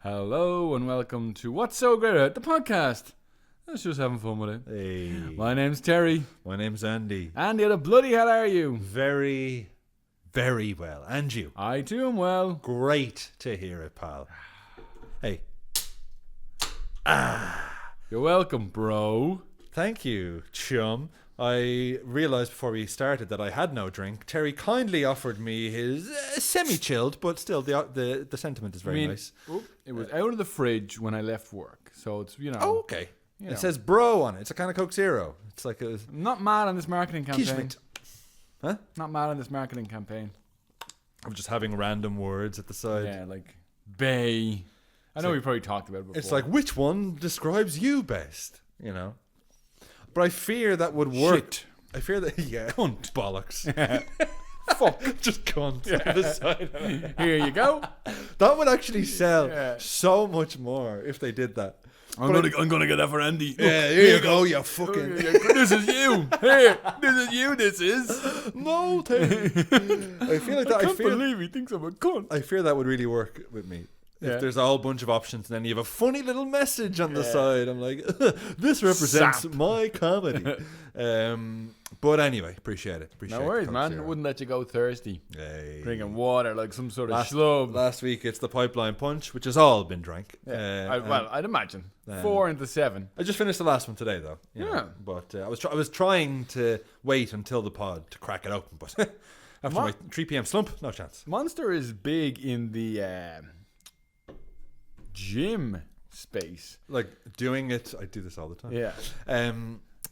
Hello and welcome to What's So Great About the podcast. Let's just having fun with it. Hey. My name's Terry. My name's Andy. Andy, how the bloody hell are you? Very, very well. And you? I too am well. Great to hear it, pal. Hey. You're welcome, bro. Thank you, chum. I realised before we started that I had no drink. Terry kindly offered me his semi-chilled, but still the sentiment is very nice. It was out of the fridge when I left work, so it's, you know. Oh, okay. You It know. says bro on it. It's a kind of Coke Zero. It's like a I'm not mad on this marketing campaign. Kismet. Huh? Not mad on this marketing campaign. I'm just having random words at the side. Yeah, like bay. I know we probably talked about it before. It's like, which one describes you best? You know? But I fear that would work. Shit. I fear that, yeah. Cunt. Bollocks. Fuck. Just cunt on the side. Here you go. That would actually sell Yeah. so much more if they did that. I'm gonna get that for Andy. Yeah, here you go, you fucking... This is you. Here, this is you. This is. No, Terry. I feel like that. I can't believe he thinks I'm a cunt. I fear that would really work with me. Yeah. If there's a whole bunch of options and then you have a funny little message on the side, I'm like, this represents Sap. my comedy. But anyway, appreciate it. No worries, Coke man. Zero. Wouldn't let you go thirsty. Hey. Drinking water like some sort of schlub. Last week it's the pipeline punch, which has all been drank. I'd imagine 4 into 7. I just finished the last one today, though. You know. Yeah. But I was trying to wait until the pod to crack it open, but after my 3 p.m. slump, no chance. Monster is big in the gym space. Like doing it, I do this all the time. Yeah.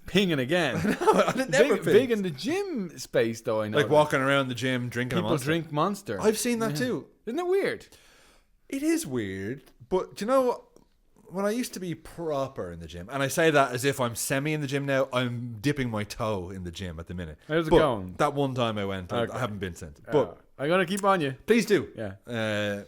Pinging again. I never Big in the gym space, though. I know. like walking around the gym drinking people a Monster. drink Monster. I've seen that too. Isn't it weird? It is weird, but do you know what? When I used to be proper in the gym, and I say that as if I'm semi in the gym now, I'm dipping my toe in the gym at the minute. How's it But going? That one time I went, Okay. I haven't been since. But I'm gonna keep on you. please do. Yeah.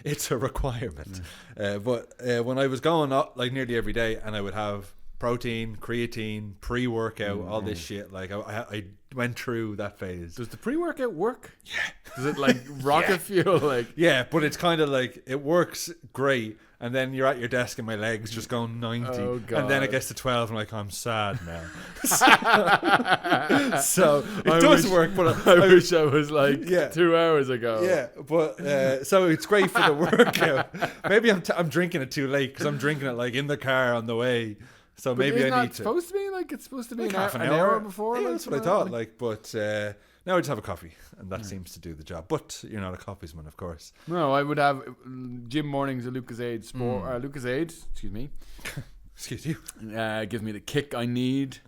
It's a requirement. But when I was going up like nearly every day, and I would have protein, creatine, pre-workout, all this shit. Like I went through that phase. Does the pre-workout work? Yeah. Does it like rocket fuel? Like Yeah, but it's kind of like it works great, and then you're at your desk and my legs just going 90, Oh, and then it God. gets to 12, and I'm like, I'm sad now. So it does work, but I wish I was like Yeah. 2 hours ago. yeah, but so it's great for the workout. Maybe I'm drinking it too late because I'm drinking it like in the car on the way. So But maybe isn't I that need to. supposed to be like it's supposed to be Like an, half hour, an an hour hour before? Yeah, like, that's what I something thought. like But now I just have a coffee, and that seems to do the job. But you're not a coffeesman, of course. No, I would have gym mornings at Lucas Aid Sport. Lucas Aid, excuse me, Excuse you. gives me the kick I need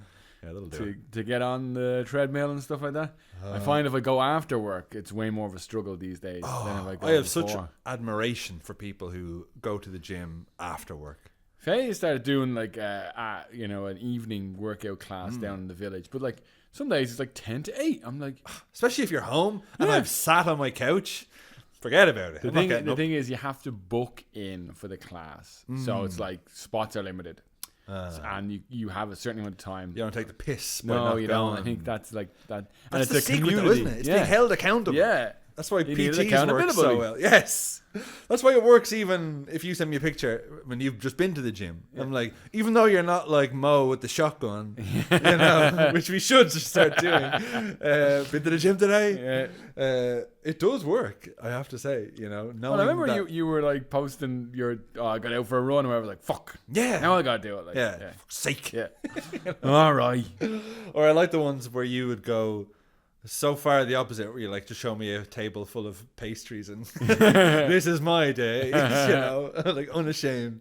Yeah, that'll do. to get on the treadmill and stuff like that. I find if I go after work, it's way more of a struggle these days than if I go I have before. such admiration for people who go to the gym after work. Faye started doing like an evening workout class down in the village, but like some days it's like 10 to 8. I'm like, Especially if you're home and Yeah. I've sat on my couch. Forget about it. the thing is you have to book in for the class, so it's like spots are limited, and you have a certain amount of time. You don't take the piss. by No, not you don't. I going. think that's like that. That's and it's the a secret, community, though, isn't it? It's being held accountable. Yeah, That's why You need PTs work accountability. so well. Yes. That's why it works even if you send me a picture when you've just been to the gym. I'm like, even though you're not like Mo with the shotgun, you know, which we should just start doing. Been to the gym today? It does work, I have to say, you know. Well, I remember you were like posting your, I got out for a run, and I was like, fuck. Yeah. Now I gotta do it. Like, Yeah. yeah. Fuck's sake. Yeah. All right. Or I like the ones where you would go so far the opposite, where you like to show me a table full of pastries and this is my day, you know, like unashamed.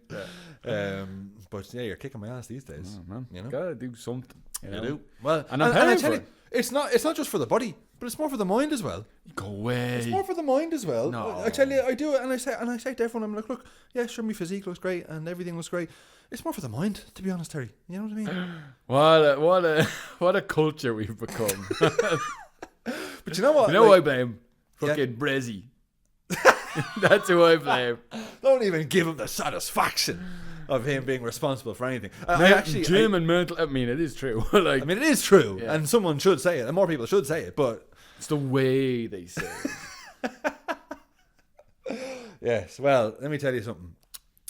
But yeah, you're kicking my ass these days. Oh, man. You know? Gotta do something. You know? do. Well, And I'm I paying tell for you, it. it's not just for the body, but it's more for the mind as well. Go away. It's more for the mind as well. No. I tell you, I do it, and I say to everyone, I'm like, look, yeah, sure, my physique looks great and everything looks great. It's more for the mind, to be honest, Terry. You know what I mean? What a culture we've become. But you know what? You know who I Like, blame? Fucking Brezzy. That's who I blame. don't even give him the satisfaction of him being responsible for anything. Gym and mental. I mean, it is true. Like, I mean, it is true, Yeah. and someone should say it, and more people should say it. But it's the way they say it. yes, well, let me tell you something.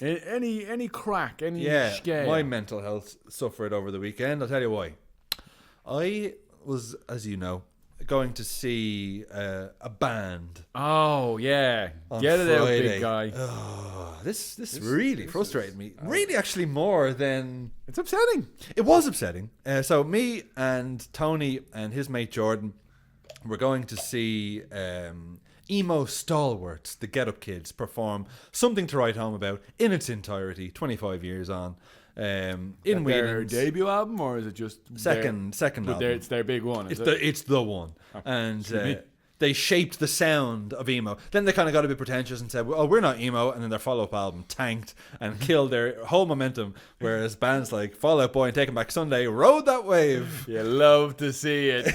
Any crack, any Yeah, scale. my mental health suffered over the weekend. I'll tell you why. I was, as you know, going to see a band. Oh yeah, On get it out, Friday. big guy. Oh, this really frustrated me. Really, actually, more than It's upsetting. it was upsetting. So me and Tony and his mate Jordan were going to see emo stalwarts, the Get Up Kids, perform Something to Write Home About in its entirety, 25 years on. In Their Whelan's. debut album, or is it just Second But album. it's their big one. Is It's the one. And me. they shaped the sound of emo. Then they kind of got a bit pretentious and said, "Oh, we're not emo." And then their follow-up album tanked and killed their whole momentum. Whereas bands like Fall Out Boy and Taking Back Sunday rode that wave. You love to see it.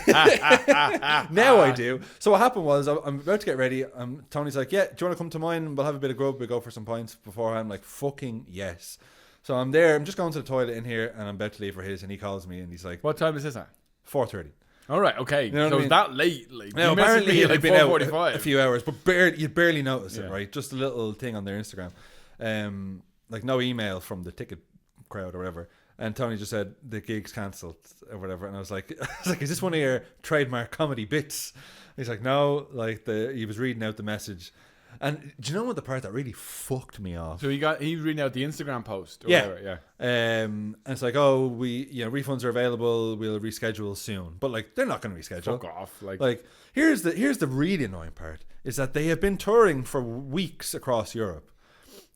Now I do. So what happened was, I'm about to get ready. Tony's like, "Yeah, do you want to come to mine? We'll have a bit of grub. We'll go for some pints beforehand." I'm like, fucking yes. So I'm there. I'm just going to the toilet in here, and I'm about to leave for his. And he calls me, and he's like, What time is this at? 4:30. All right, okay. know what So I mean? it's that late. Like, Now, you messaged apparently me it at had like been out 4:45. a few hours, but you'd barely notice it, Yeah. right? Just a little thing on their Instagram. Like no email from the ticket crowd or whatever. And Tony just said the gig's cancelled or whatever. And I was like, is this one of your trademark comedy bits? He's like, no. Like he was reading out the message. And do you know what the part that really fucked me off? So he was reading out the Instagram post. Or Yeah. whatever, yeah. And it's like, oh, refunds are available. We'll reschedule soon. But like, they're not going to reschedule. Fuck off. Like here's the really annoying part is that they have been touring for weeks across Europe,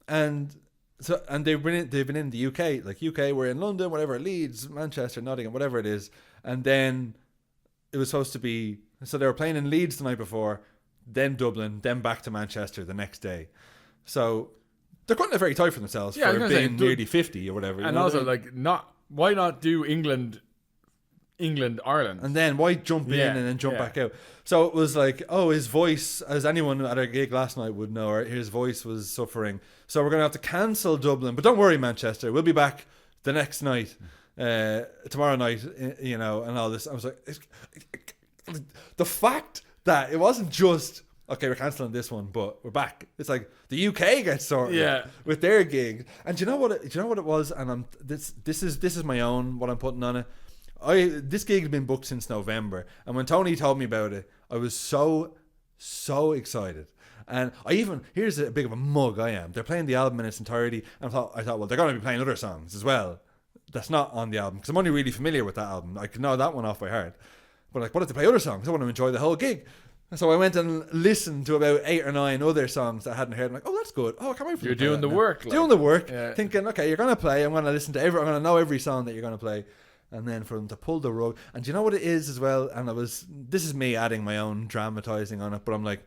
and they've been in the UK, like UK, we're in London, whatever, Leeds, Manchester, Nottingham, whatever it is, and then it was supposed to be, so they were playing in Leeds the night before, then Dublin, then back to Manchester the next day, so they're cutting it very tight for themselves Yeah, I was for gonna say, being nearly 50 or whatever, you And know also, what I mean? like, why not do England, Ireland? And then why jump in Yeah, and then jump yeah. back out? So it was like, oh, his voice, as anyone at our gig last night would know, his voice was suffering. So we're going to have to cancel Dublin. But don't worry, Manchester. We'll be back the next night, tomorrow night, and all this. I was like, the fact that it wasn't just, okay, we're cancelling this one, but we're back. It's like the UK gets sorted with their gig. And do you know what it was? And this is my own, what I'm putting on it. This gig had been booked since November, and when Tony told me about it, I was so excited. And here's a big of a mug I am. They're playing the album in its entirety, and I thought, well, they're going to be playing other songs as well that's not on the album, because I'm only really familiar with that album. I can know that one off by heart. But like, what if they play other songs? I want to enjoy the whole gig. And so I went and listened to about 8 or 9 other songs that I hadn't heard. I'm like, oh, that's good. Oh, I can't wait for You're them to play doing that the now. work. Like, Doing the work, yeah. thinking, okay, you're going to play. I'm going to listen to I'm going to know every song that you're going to play. And then for them to pull the rug. And do you know what it is as well? And this is me adding my own dramatizing on it. But I'm like,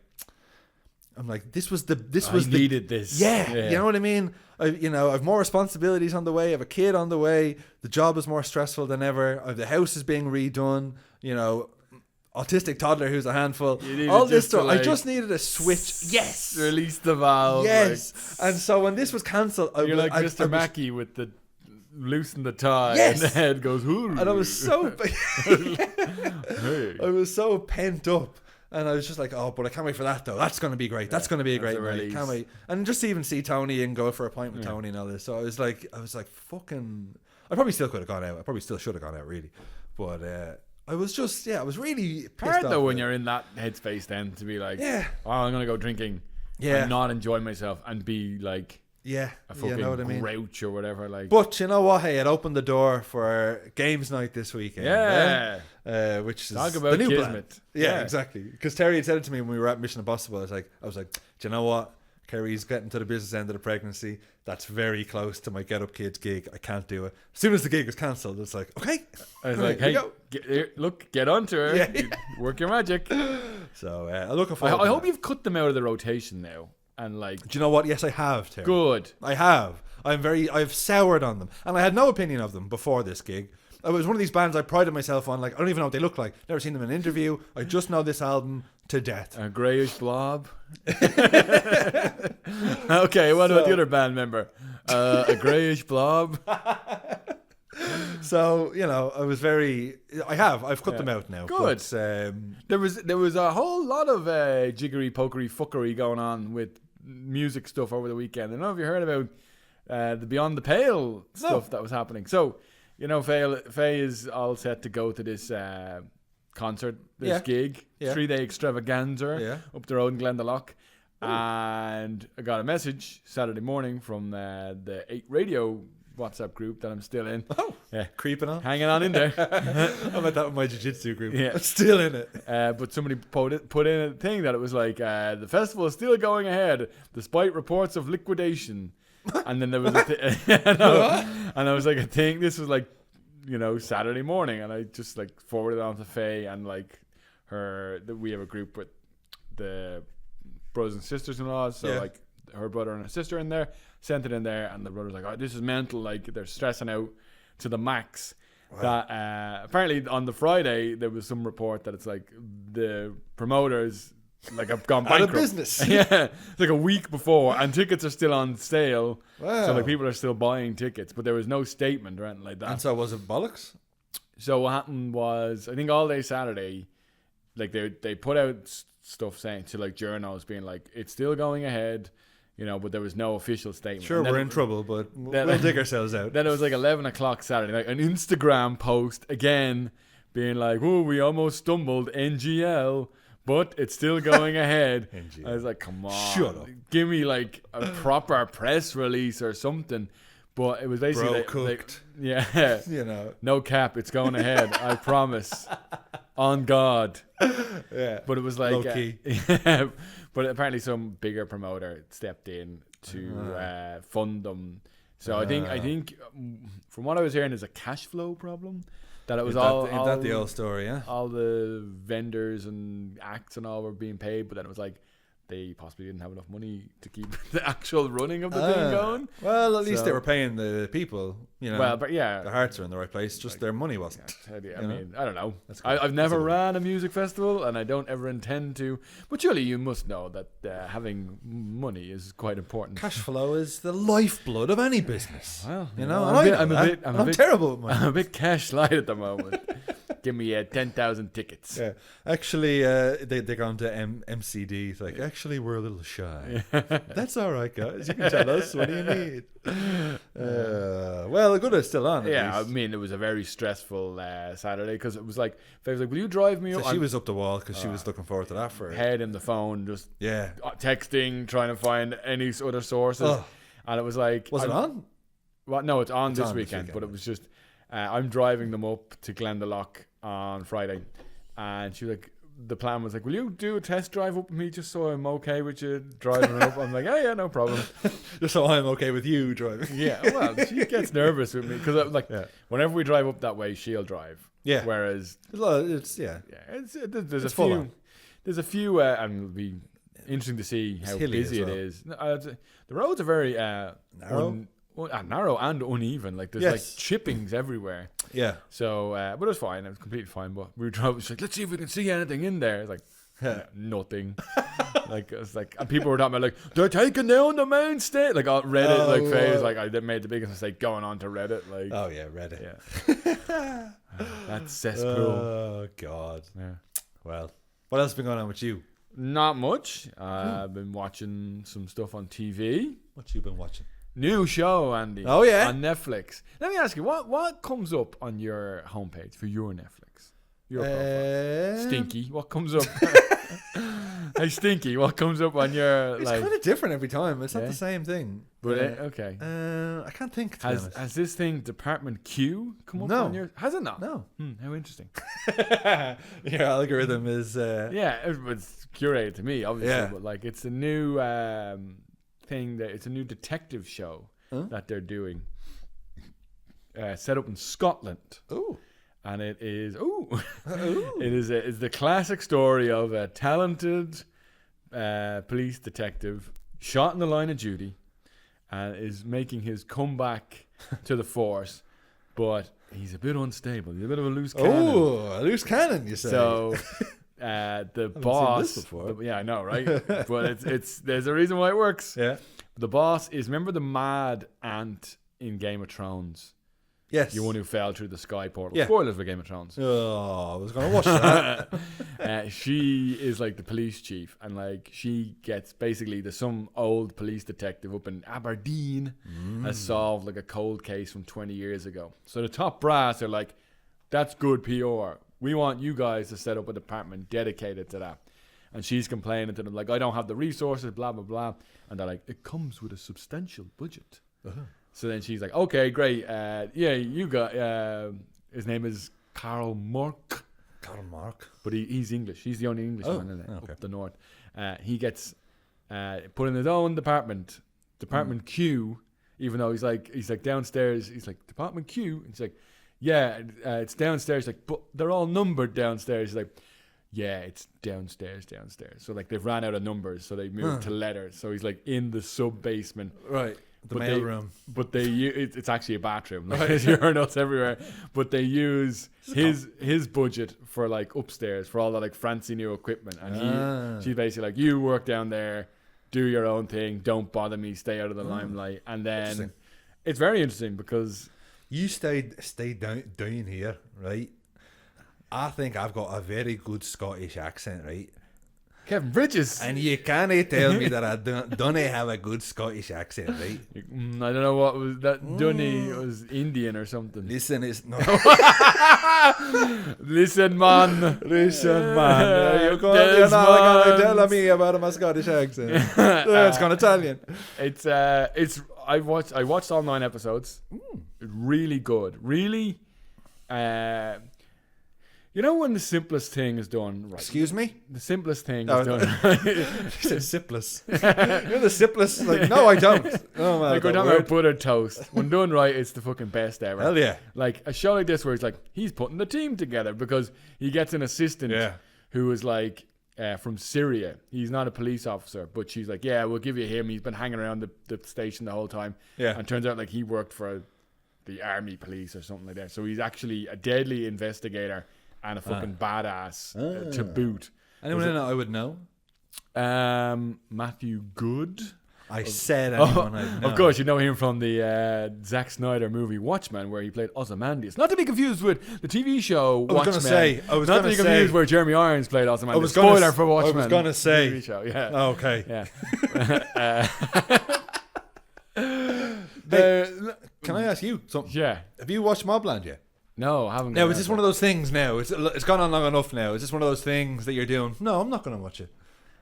this was needed this. Yeah, you know what I mean? I've more responsibilities on the way. I have a kid on the way. The job is more stressful than ever. The house is being redone. Autistic toddler who's a handful. All this stuff. I just needed a switch. Yes. Release the valve. Yes. And so when this was cancelled, You're like Mr. Mackey with the loosen the tie, Yes. and the head goes, "Ooh." And I was so Hey. I was so pent up. And I was just like, oh, but I can't wait for that though. That's going to be great. That's going to be a great night. release. Can't wait. And just to even see Tony and go for a pint with Tony and all this. So I was like, fucking. I probably still could have gone out. I probably still should have gone out, really. But I was really pissed Hard off though with when it. you're in that headspace then to be like, Yeah. oh, I'm gonna go drinking, and not enjoy myself and be like Yeah, a you fucking know what I mean. grouch or whatever. Like, But you know what? Hey, it opened the door for games night this weekend. Which is talk about the new kismet. plan. Yeah, exactly. Because Terry had said it to me when we were at Mission Impossible. I was like, do you know what? Kerry's getting to the business end of the pregnancy. That's very close to my Get Up Kids gig. I can't do it. As soon as the gig was cancelled, it's like, okay. I was like, hey, get onto her. Yeah. Work your magic. So I'm looking forward. I hope you've cut them out of the rotation now. And like, Do you know what? Yes, I have, Terry. good. I have. I've soured on them. And I had no opinion of them before this gig. It was one of these bands I prided myself on. Like, I don't even know what they look like. Never seen them in an interview. I just know this album to death. A greyish blob. Okay, what about the other band member? A greyish blob. So, I've cut them out now. Good. But, There was a whole lot of jiggery pokery fuckery going on with music stuff over the weekend. I don't know if you heard about the Beyond the Pale stuff that was happening. So, Faye is all set to go to this concert, this gig, 3-day extravaganza up the road in Glendalough. And I got a message Saturday morning from the 8 Radio WhatsApp group that I'm still in. Oh, creeping on. Hanging on in there. I'm at that with my jiu-jitsu group. Yeah. I'm still in it. But somebody put in a thing that it was like, the festival is still going ahead despite reports of liquidation. And then there was and I was like, I think this was like, Saturday morning. And I just like forwarded it on to Faye and like we have a group with the brothers and sisters-in-law. So like her brother and her sister in there. Sent it in there, and the brother's like, "Oh, this is mental!" Like they're stressing out to the max. Wow. That apparently on the Friday there was some report that it's like the promoters like have gone bankrupt. Out of business. Yeah, like a week before, and tickets are still on sale. Wow. So like people are still buying tickets, but there was no statement or anything like that. And so was it bollocks? So what happened was, I think all day Saturday, like they put out stuff saying to like journals being like, it's still going ahead. But there was no official statement. Sure, we're in trouble, but we'll dig ourselves out. Then it was like 11 o'clock Saturday night. An Instagram post again being like, "Oh, we almost stumbled, NGL, but it's still going ahead." NGL. I was like, "Come on, shut up. Give me like a proper press release or something." But it was basically cooked. No cap, it's going ahead. I promise, on God. Yeah, but it was like low key. But apparently some bigger promoter stepped in to fund them. So I think from what I was hearing, there's a cash flow problem. That it was ain't that the old story? Yeah, all the vendors and acts and all were being paid, but then it was like they possibly didn't have enough money to keep the actual running of the thing going. Well, at least they were paying the people, Well, but yeah, the hearts are in the right place. Just their money wasn't. I mean, I don't know. I've never ran a music festival, and I don't ever intend to. But surely you must know that having money is quite important. Cash flow is the lifeblood of any business. Well, I'm terrible at money. I'm a bit cash light at the moment. Give me 10,000 tickets. Yeah, actually, they gone to MCD. It's like, actually, we're a little shy. That's all right, guys. You can tell us. What do you need? Well, the good is still on. Yeah, I mean, it was a very stressful Saturday because it was like, Faye was like, "Will you drive me up?" So she was up the wall because she was looking forward to that for head in the phone, just yeah, texting, trying to find any other sources, and it was like, was it on? Well, no, it's on this weekend, but it was just. I'm driving them up to Glendalough on Friday, and she was like, the plan was like, "Will you do a test drive up with me just so I'm okay with you driving up?" I'm like, "Oh yeah, no problem." Just so I'm okay with you driving. Yeah, well, she gets nervous with me because whenever we drive up that way, she'll drive. Yeah. Whereas it's there's a few, and it'll be interesting to see how busy it is. The roads are very narrow. Narrow and uneven. Like there's like chippings everywhere. Yeah. So, but it was fine. It was completely fine. But we were driving. She's like, "Let's see if we can see anything in there." It's like nothing. Like it's like, and people were talking about like they're taking down the main stage. Like on Reddit, like Faye was like, I made the biggest mistake going on to Reddit. Like, oh yeah, Reddit. Yeah. That's cesspool. Oh God. Yeah. Well, what else has been going on with you? Not much. I've been watching some stuff on TV. What you been watching? New show, Andy. Oh yeah, on Netflix. Let me ask you, what comes up on your homepage for your Netflix? Your profile. Stinky. What comes up? Hey, Stinky. What comes up on your? It's kind of different every time. It's not the same thing. But okay. I can't think. Has this thing Department Q come up on your? Has it not? No. How interesting. Your algorithm is. It's curated to me, obviously. Yeah. But like, it's a new. Thing that it's a new detective show that they're doing set up in Scotland. Ooh. And it is it's the classic story of a talented police detective shot in the line of duty and is making his comeback to the force, but he's a bit unstable. He's a bit of a loose cannon. Oh, a loose cannon, you say. So the boss, I know, right? But it's there's a reason why it works. Yeah. The boss is, remember the mad ant in Game of Thrones? Yes. The one who fell through the sky portal. Yeah. Spoilers for Game of Thrones. Oh, I was going to watch that. She is like the police chief, and like she gets basically there's some old police detective up in Aberdeen has solved like a cold case from 20 years ago. So the top brass are like, that's good PR. We want you guys to set up a department dedicated to that. And she's complaining to them like, I don't have the resources, blah blah blah. And they're like, it comes with a substantial budget. So then she's like, okay, great. Yeah, you got. His name is Karl Mark. Karl Mark. But he's English. He's the only Englishman in it, okay. up the north. He gets put in his own department, Department Q. Even though he's like downstairs. He's like Department Q. And he's like, yeah, it's downstairs. He's like, but they're all numbered downstairs. He's like, yeah, it's downstairs. So like they've ran out of numbers, so they moved to letters. So he's like in the sub basement. Right. The mail room. But it's actually a bathroom. Like, there's urinals everywhere. But they use his budget for like upstairs for all the like fancy new equipment. And she's basically like, you work down there, do your own thing, don't bother me, stay out of the limelight. And then it's very interesting because you stay down here, right? I think I've got a very good Scottish accent, right? Kevin Bridges. And you can't tell me that I don't have a good Scottish accent, right? I don't know what was that. Dunny was Indian or something. Listen, it's no. Listen, man. You're not gonna tell me about my Scottish accent. It's gone Italian. It's I watched all 9 episodes. Really good. Really. You know when the simplest thing is done right? Excuse me? The simplest thing is done right. She said simplest. You're the simplest. Like, no, I don't. Oh, man, like we're talking about buttered toast. When done right, it's the fucking best ever. Hell yeah. Like a show like this where it's like, he's putting the team together because he gets an assistant who is like from Syria. He's not a police officer, but she's like, yeah, we'll give you him. He's been hanging around the station the whole time. Yeah. And turns out like he worked for the army police or something like that. So he's actually a deadly investigator and a fucking badass to boot. Anyone in it I would know? Matthew Good. I said anyone I'd know. Of course, you know him from the Zack Snyder movie Watchmen, where he played Ozymandias. Not to be confused with the TV show Watchmen. I was not to be confused where Jeremy Irons played Ozymandias. Spoiler for Watchmen. I was going to say. TV show, yeah. Oh, okay. Yeah. Can I ask you something? Yeah. Have you watched Mobland yet? No, I haven't. No, it's just one of those things now. It's gone on long enough now. It's just one of those things that you're doing. No, I'm not going to watch it.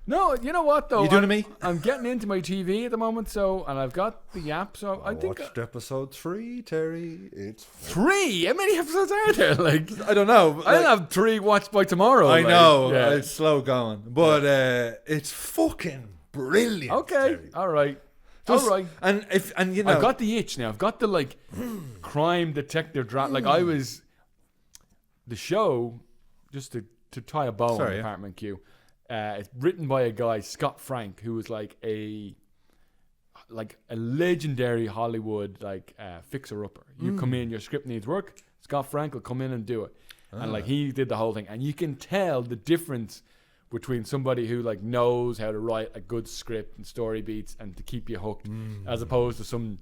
No, you know what though? You doing to me? I'm getting into my TV at the moment, and I've got the app. So I think watched episode 3, Terry. It's 3. How many episodes are there? Like I don't know. I'll have 3 watched by tomorrow. I know. Yeah. It's slow going, but it's fucking brilliant. Okay, Terry. all right. All right, and you know, I've got the itch now. I've got the like crime detective drama. Like I was the show, just to tie a bow on Department Q. It's written by a guy, Scott Frank, who was like a legendary Hollywood fixer-upper. You come in, your script needs work. Scott Frank will come in and do it, and like he did the whole thing, and you can tell the difference between somebody who like knows how to write a good script and story beats and to keep you hooked, as opposed to some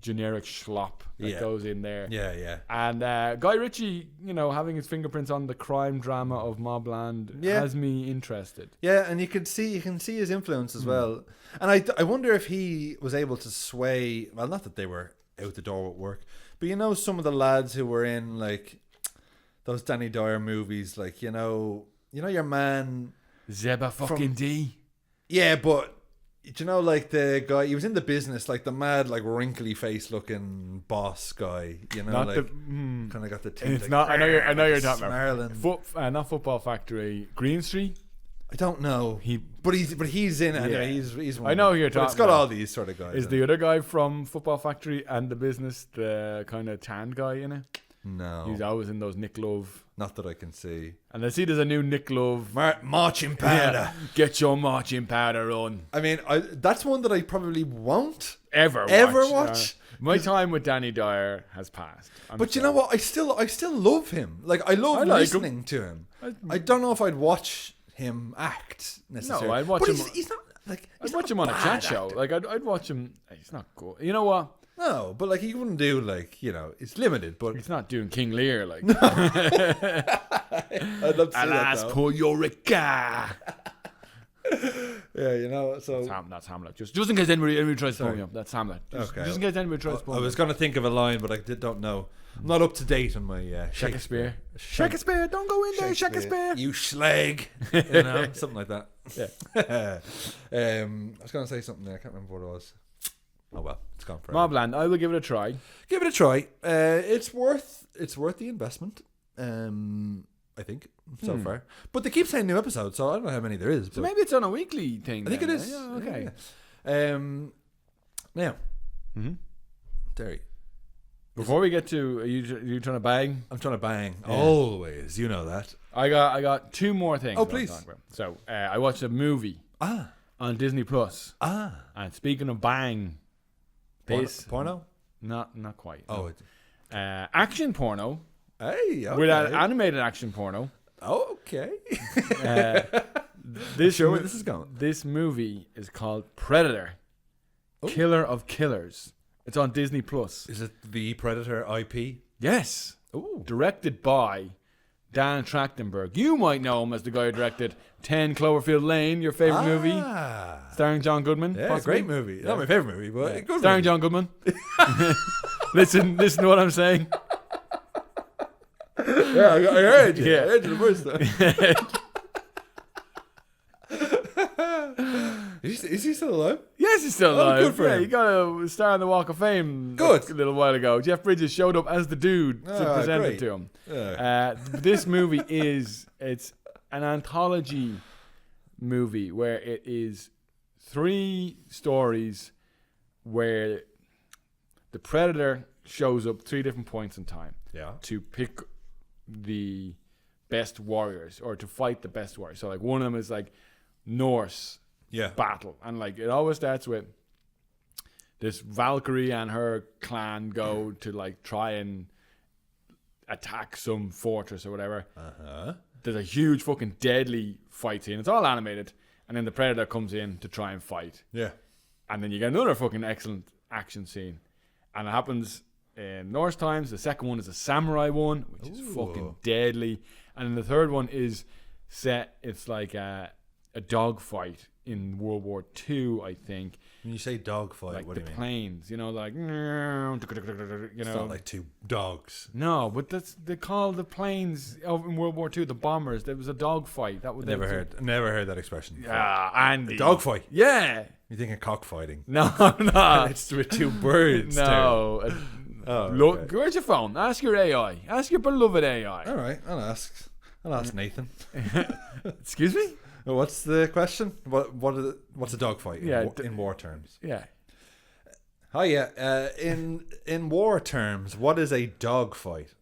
generic schlop that goes in there. Yeah. And Guy Ritchie, you know, having his fingerprints on the crime drama of Mobland has me interested. Yeah, and you can see his influence as well. And I wonder if he was able to sway. Well, not that they were out the door at work, but you know, some of the lads who were in like those Danny Dyer movies, like you know your man Zeba fucking D. Yeah, but you know, like the guy, he was in the business, like the mad, like wrinkly face looking boss guy. You know, not like kind of got the teeth. It's not. I know you're talking about. Not Football Factory. Green Street. I don't know. But he's in it. Yeah. He's one. I know who you're talking about. It's got all these sort of guys. Is the other guy from Football Factory and the business the kind of tan guy in it? No. He's always in those Nick Love. Not that I can see. And I see there's a new Nick Love. Marching powder. Yeah. Get your marching powder on. I mean, that's one that I probably won't ever watch. My time with Danny Dyer has passed. But you know what? I still love him. Like I love listening to him. I don't know if I'd watch him act necessarily. No, I'd watch him. He's not. Like, I'd he's watch not him on a bad chat show. actor. Like I'd watch him. He's not cool. You know what? No, but like he wouldn't do like, you know, it's limited, but He's not doing King Lear. Like, I'd love to see alas, that though. poor Eureka. Yeah, you know, so That's Hamlet. Just in case anybody tries to pull me up. That's Hamlet. Just in case anybody tries to pull I me was up. going to think of a line, but I don't know. I'm not up to date on my Shakespeare. Shakespeare, don't go in there, Shakespeare. You slag. You know, something like that. Yeah. I was going to say something there. I can't remember what it was. Oh well, it's gone forever. Mobland, I will give it a try. Give it a try. It's worth the investment. I think so far. But they keep saying new episodes, so I don't know how many there is. So maybe it's on a weekly thing. I think then, it is. Yeah, okay. Yeah. Now, Mm-hmm. Terry, Before we get to, are you trying to bang? I'm trying to bang Yeah. always. You know that. I got two more things. Oh, I wanna please. talk about. So I watched a movie on Disney Plus. And speaking of bang, Porno? not quite. Oh, no. Action porno. hey, okay. With an animated action porno. Oh, okay. This Sure where this is going. This movie is called Predator, Killer of Killers. It's on Disney Plus. Is it the Predator IP? Yes. Ooh. Directed by Dan Trachtenberg. You might know him as the guy who directed 10 Cloverfield Lane, your favorite movie, starring John Goodman. Yeah, possibly. great movie. Not my favorite movie, but a good Starring movie. John Goodman. listen to what I'm saying. Yeah, I heard you. Yeah. I heard you the first time. Is he still alive? Yes, he's still alive. good for him. He got a star on the Walk of Fame Good. a little while ago. Jeff Bridges showed up as the dude to present great. it to him. Yeah. This movie it's an anthology movie where it is 3 stories where the Predator shows up 3 different points in time Yeah. to pick the best warriors or to fight the best warriors. So like one of them is like Norse Yeah. battle, and like it always starts with this Valkyrie and her clan go to like try and attack some fortress or whatever. There's a huge fucking deadly fight scene. It's all animated, and then the Predator comes in to try and fight. Yeah. And then you get another fucking excellent action scene. And it happens in Norse times. The second one is a samurai one, which is fucking deadly. And then the third one is set, it's like a dog fight in World War II, I think. When you say dogfight, Like what the do you mean? planes, you know, like, you It's know. not like 2 dogs. No, but they call the planes in World War II the bombers. There was a dog fight. That was Never heard that expression. before. Yeah, Andy. Dogfight. Yeah. You're thinking cockfighting. No, no. It's with 2 birds. No. Oh, Look, okay. where's your phone? Ask your AI. Ask your beloved AI. All right, I'll ask Nathan. Excuse me? What's the question? What's a dogfight in war terms? Yeah. Hi, yeah. In war terms, what is a dogfight?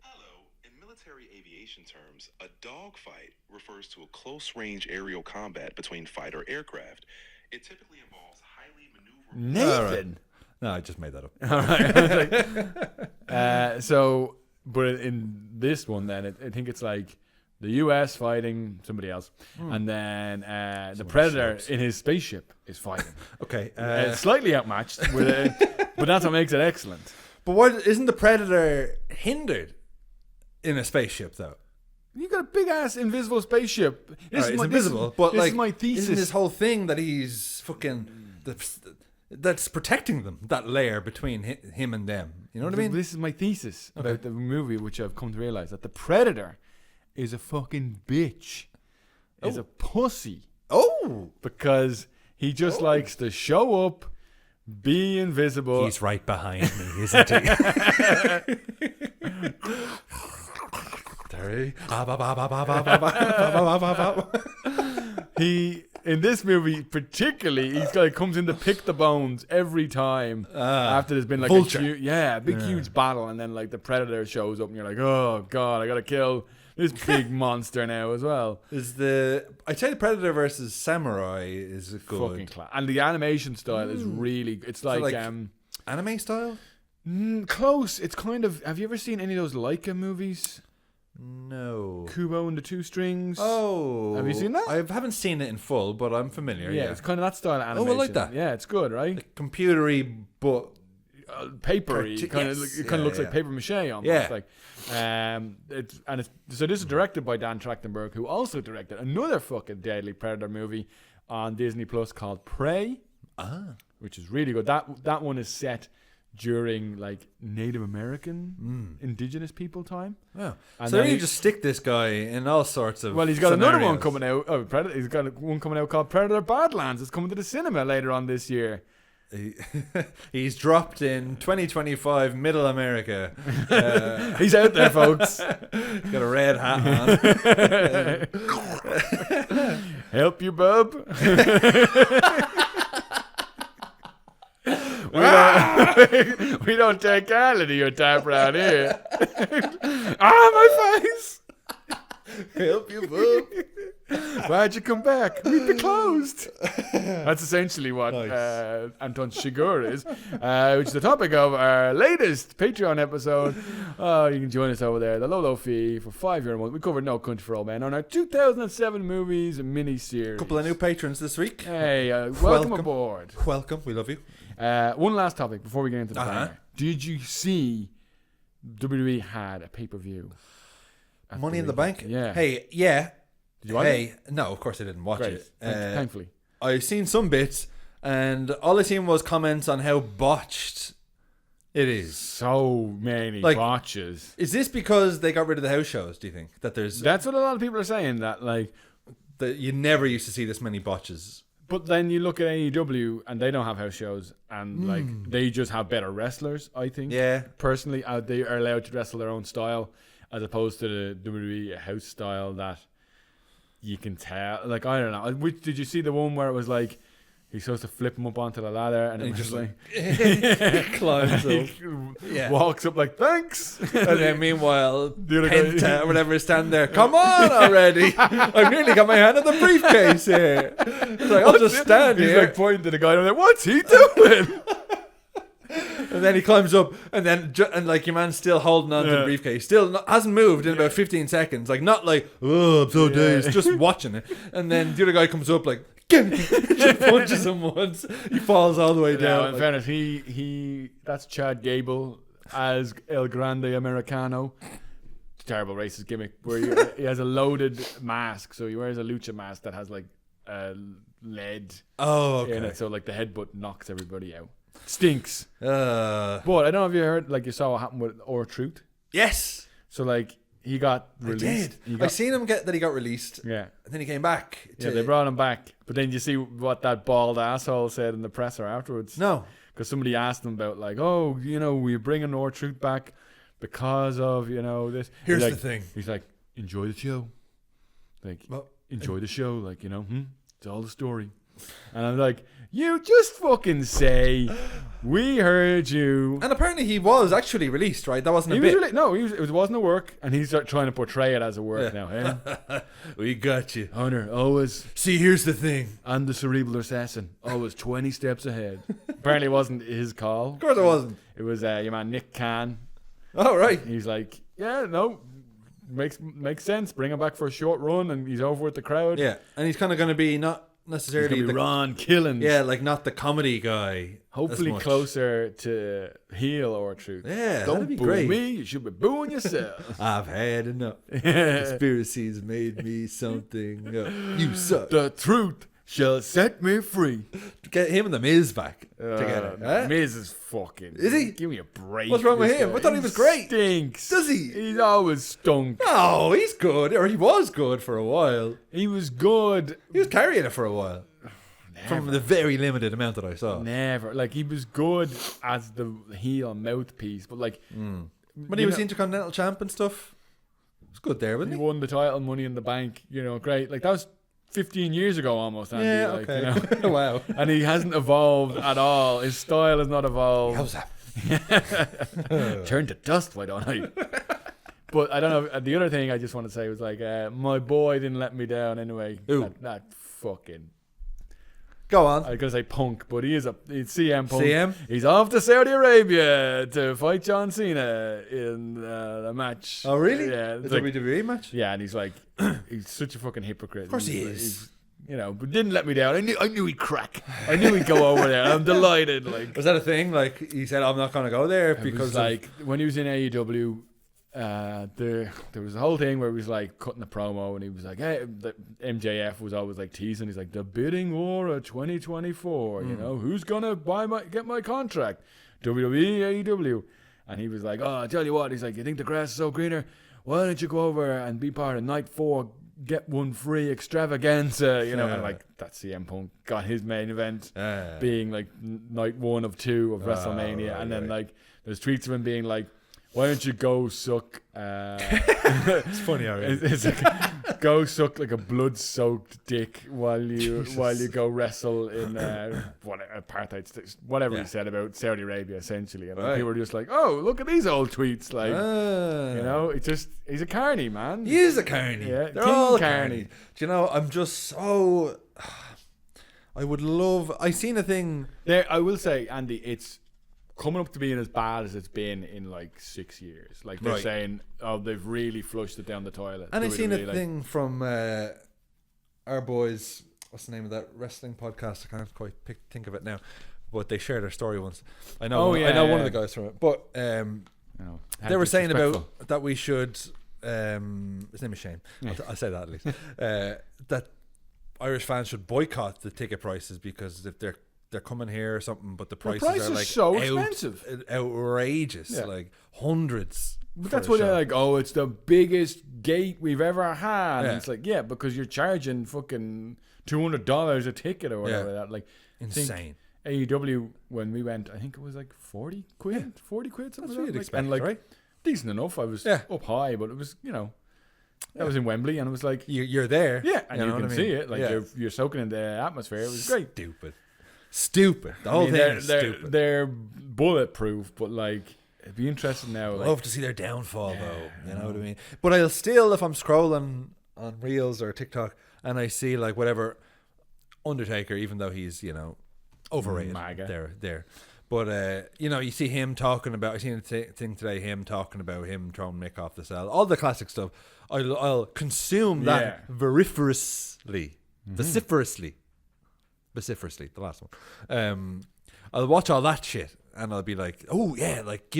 Hello. In military aviation terms, a dogfight refers to a close-range aerial combat between fighter aircraft. It typically involves highly maneuverable. Nathan. No, I just made that up. All right. So, but in this one, then I think it's like the U.S. fighting somebody else, and then the Predator in his spaceship is fighting. Okay. Slightly outmatched, but that's what makes it excellent. But what isn't the Predator hindered in a spaceship though? You got a big ass invisible spaceship. It's invisible, but this like, is my thesis. isn't this whole thing that he's fucking that's protecting them, that layer between him and them? You know what I mean? This is my thesis about the movie, which I've come to realize that the Predator is a fucking bitch, is a pussy, Oh, because he just likes to show up, be invisible. he's right behind me, isn't he? Terry. He in this movie particularly, he comes in to pick the bones every time after there's been like Vulture. a huge battle, and then like the Predator shows up, and you're like, oh god, I gotta kill this big monster now as well. I'd say the Predator versus Samurai is Fucking good. and the animation style is really. It's like, like anime style. close. It's kind of. Have you ever seen any of those Leica movies? No. Kubo and the Two Strings. Oh. Have you seen that? I haven't seen it in full, but I'm familiar. Yeah, Yeah. it's kind of that style of animation. I like that. Yeah, it's good, right? Like computery, but Papery, kind of looks like paper mache almost. Yeah. Like, so this is directed by Dan Trachtenberg, who also directed another fucking Deadly Predator movie on Disney Plus called Prey, which is really good. That one is set during like Native American indigenous people time. yeah. And So then you just stick this guy in all sorts of. well, he's got another one scenarios. coming out. Oh, Predator. He's got one coming out called Predator Badlands. It's coming to the cinema later on this year. He's dropped in 2025 Middle America. He's out there, folks. Got a red hat on. Help you, bub. we don't take quality your type around here. My face. Help you, bub. Why'd you come back? We'd be closed. That's essentially what Nice. Anton Chigurh is, which is the topic of our latest Patreon episode. You can join us over there. The low fee for €5 a month. We covered No Country for Old Men on our 2007 movies mini-series. Couple of new patrons this week. Hey, welcome aboard. Welcome. We love you. One last topic before we get into the Uh-huh. banger. Did you see WWE had a pay-per-view? at Money in the weekend? Bank? Yeah. Hey, yeah. Did you watch it? Hey, no, of course I didn't watch Great. it. Thankfully. I've seen some bits, and all I seen was comments on how botched it is. So many Like- botches. Is this because they got rid of the house shows, do you think? That there's That's what a lot of people are saying. That like, that you never used to see this many botches. but then you look at AEW and they don't have house shows, and like they just have better wrestlers. I think. Yeah. Personally, they are allowed to wrestle their own style, as opposed to the WWE house style that you can tell. Like, I don't know. Which did you see the one where it was like he's supposed to flip him up onto the ladder and it was just like Climbs up. he walks up like thanks. And then meanwhile, The other guy- Penta or whatever is standing there. Come on already! I've nearly got my hand on the briefcase here. It's like, I'll just stand He's here. like pointing to the guy and I'm like, what's he doing? And then he climbs up, and then and like your man's still holding on to the Yeah. briefcase, still hasn't moved in about 15 seconds. Like not like I'm so dazed, just watching it. And then the other guy comes up like just punches him once. He falls all the way Now, down. in like, fairness, he that's Chad Gable as El Grande Americano. It's a terrible racist gimmick where he has a loaded mask, so he wears a lucha mask that has like lead oh, in okay. it, so like the headbutt knocks everybody out. Stinks. Uh, But I don't know if you heard, like you saw what happened with Truth. yes, So like he got I released. did. He I got, seen him get that he got released, yeah. and then he came back. Yeah, they brought him back. But then you see what that bald asshole said in the presser afterwards. No. Because somebody asked him about like, oh, we're bringing Truth back because of, this. Here's He's the like- thing. He's like, enjoy the show. Like, Well, enjoy the show. Like, it's all the story. And I'm like, you just fucking say, we heard you. and apparently he was actually released, right? That wasn't a He was bit. really, no, it wasn't a work. And he's trying to portray it as a work now. Eh? We got you. Hunter, always See, here's the thing. and the cerebral assassin, always 20 steps ahead. Apparently it wasn't his call. Of course it wasn't. It was your man Nick Khan. All right. He's like, yeah, no, makes sense. Bring him back for a short run, and he's over with the crowd. Yeah, and he's kind of going to be not he's necessarily gonna be the Ron Killens. yeah, like not the comedy guy. hopefully as much. closer to heel or Truth. Yeah, Don't that'd be boo great. me. You should be booing yourself. I've had enough. Conspiracies made me something. You suck. The truth shall set me free. Get him and the Miz back together. Huh? Miz is fucking. Is he? Give me a break. What's wrong with this him? guy. I thought he was great. Stinks. Does he? He's always stunk. No, he's good, or he was good for a while. He was good. He was carrying it for a while. From the very limited amount that I saw. Never. Like, he was good as the heel mouthpiece, but like. When he was Intercontinental Champ and stuff, it was good there, wasn't He he? won the title, Money in the Bank. Great. Like, that was 15 years ago almost, Andy. Yeah, like, okay. Wow. And he hasn't evolved at all. His style has not evolved. How's that? Turn to dust, why don't I? But I don't know. The other thing I just want to say was like, my boy didn't let me down anyway. Who? That fucking Go on. I was gonna say Punk, but he's CM Punk. CM? He's off to Saudi Arabia to fight John Cena in a match. Oh, really? Yeah. The It's like, WWE match? yeah, and he's like, he's such a fucking hypocrite. Of course he is. You know, but didn't let me down. I knew he'd crack. I knew he'd go over there. I'm delighted. Like, Was that a thing? Like, he said, I'm not going to go there it because was like when he was in AEW, there was a whole thing where he was like cutting a promo, and he was like, "Hey," the MJF was always like teasing. He's like, "The bidding war of 2024. You know, who's gonna get my contract? WWE, AEW." And he was like, "Oh, I tell you what." He's like, "You think the grass is so greener? Why don't you go over and be part of Night 4? Get one free extravaganza." You know, and like that's CM Punk got his main event being like night 1 of 2 of WrestleMania, right, and then right. like there's tweets of him being like, "Why don't you go suck?" it's funny already. It's like, go suck like a blood-soaked dick while you go wrestle in apartheid, whatever he said about Saudi Arabia, essentially. And Right. people were just like, "Oh, look at these old tweets!" Like, you know, it's just he's a carny, man. He is a carny. Yeah, They're King all carny. carny. Do you know, I'm just so... I would love... I seen a thing... There, I will say, Andy, it's coming up to being as bad as it's been in like 6 years. Like they're Right. saying, "Oh, they've really flushed it down the toilet." And I seen a like, thing from our boys... What's the name of that wrestling podcast? I can't quite think of it now. But they shared their story once. I know one of the guys from it. But you know, they were saying disrespectful. about that we should... his name is Shane. I'll say that at least. That Irish fans should boycott the ticket prices because if they're coming here or something, but the prices are like so expensive, outrageous, Yeah. like hundreds. But that's what they're like. "Oh, it's the biggest gate we've ever had." Yeah. And it's like, yeah, because you're charging fucking $200 a ticket or whatever. That like Insane. AEW when we went, I think it was like 40 quid, 40 quid, something That's like what you'd that. expect, And like right? decent enough. I was Yeah. up high, but it was, you know, that was in Wembley, and it was like, You're there, yeah, and you know can what I see mean? it, like Yeah. you're soaking in the atmosphere. It was great. Stupid. The whole thing is stupid. They're bulletproof, but like it'd be interesting now. Like, Love to see their downfall, though. You know what I mean? But I'll still, if I'm scrolling on Reels or TikTok, and I see like whatever Undertaker, even though he's overrated, MAGA. there. But you see him talking about. I seen a thing today. Him talking about him throwing Mick off the cell. All the classic stuff. I'll consume that vociferously. The last one. I'll watch all that shit. And I'll be like, oh yeah, like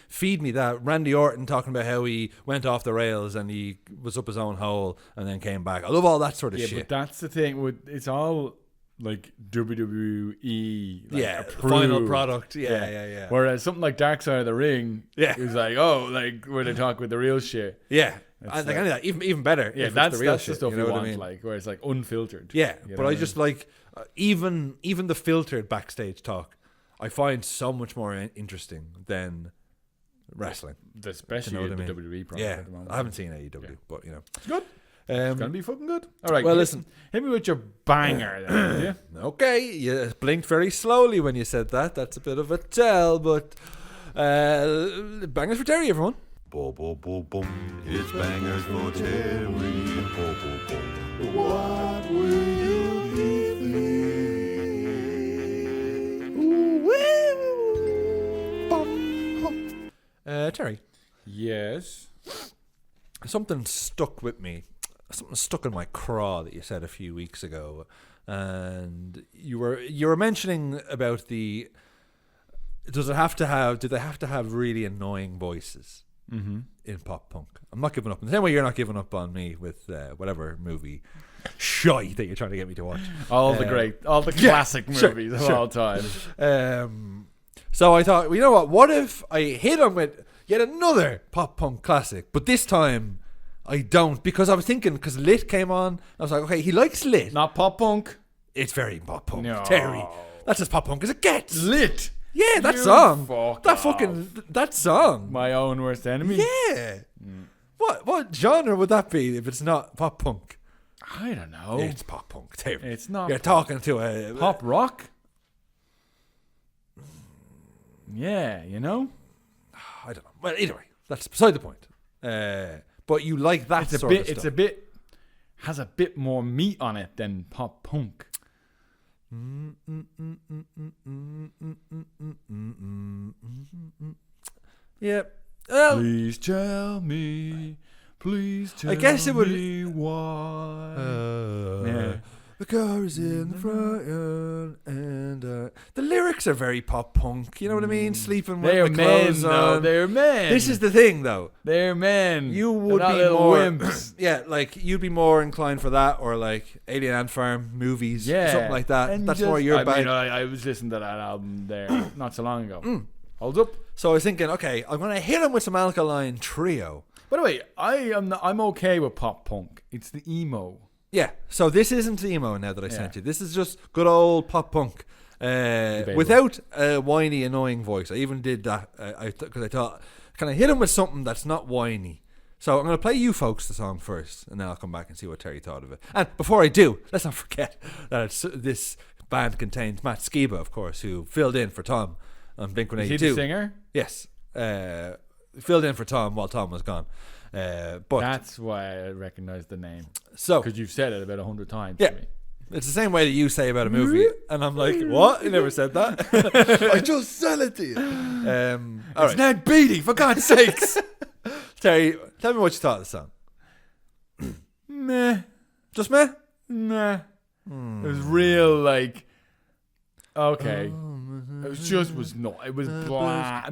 feed me that. Randy Orton talking about how he went off the rails and he was up his own hole and then came back. I love all that sort of yeah, shit. but that's the thing. It's all like WWE, like, approved. Final product. Yeah. Whereas something like Dark Side of the Ring, Yeah. it was like, oh, like where they talk with the real shit. Yeah, It's and like- any of that, even better. Yeah, if that's it's the real the shit, stuff you know you what want, I mean? like where it's like unfiltered. Yeah, You know but what I mean? just like even the filtered backstage talk. I find so much more interesting than wrestling. especially You know what the I mean? WWE product Yeah, at the moment. I haven't seen AEW, but It's good. It's gonna be fucking good. All right. well, hit- listen. hit me with your banger, then, will you? Okay, you blinked very slowly when you said that. That's a bit of a tell, but bangers for Terry, everyone. Boom, boom, boom, boom. It's bangers for Terry. Boom, boom, boom. What will you give me? Terry, Yes. something stuck with me. Something stuck in my craw that you said a few weeks ago, and you were mentioning about the. Do they have to have really annoying voices in pop punk? I'm not giving up. In the same way you're not giving up on me with whatever movie shite that you're trying to get me to watch. All the classic sure, movies of sure. all time. So I thought, well, you know what? What if I hit him with yet another pop punk classic, but this time I don't, because I was thinking, because Lit came on, I was like, okay, he likes Lit. Not pop punk. It's very pop punk, No. Terry. That's as pop punk as it gets. Lit. Yeah, that You song. fuck That off. fucking that song. My own worst enemy. Yeah. What genre would that be if it's not pop punk? I don't know. It's pop punk, Terry. It's not You're talking to a pop rock. Yeah, you know. I don't know. Well, either way, that's beside the point. But you like that It's a sort bit. of stuff. It's a bit. Has a bit more meat on it than pop punk. Yeah. Well, Please tell me. Please tell I guess it would. me why. Yeah. The car is in the front yard, and the lyrics are very pop punk. You know what I mean? Sleeping with They're my men, clothes though. on. They're men. This is the thing, though. They're men. You They're would not be little more wimps. yeah, like you'd be more inclined for that, or like Alien Ant Farm movies, Yeah, something like that. And That's just- more your I bag. mean, I was listening to that album there not so long ago. Holds up. So I was thinking, okay, I'm gonna hit him with some Alkaline Trio. By the way, I'm okay with pop punk. It's the emo. Yeah, so this isn't the emo now that I sent you. This is just good old pop punk. Without a whiny, annoying voice. I even did that because I thought, can I hit him with something that's not whiny? So I'm going to play you folks the song first, and then I'll come back and see what Terry thought of it. And before I do, let's not forget that this band contains Matt Skiba, of course, who filled in for Tom on Blink-182. Is he the singer? Yes. Filled in for Tom while Tom was gone. But That's why I recognize the name. so Because you've said it about 100 times Yeah. to me. it's the same way that you say about a movie, and I'm like, what? You never said that. I just sell it to you. All It's right, not beating, for God's sakes. Terry, tell me what you thought of the song. Meh. Just me? Nah. It was real, like, okay. It was just it was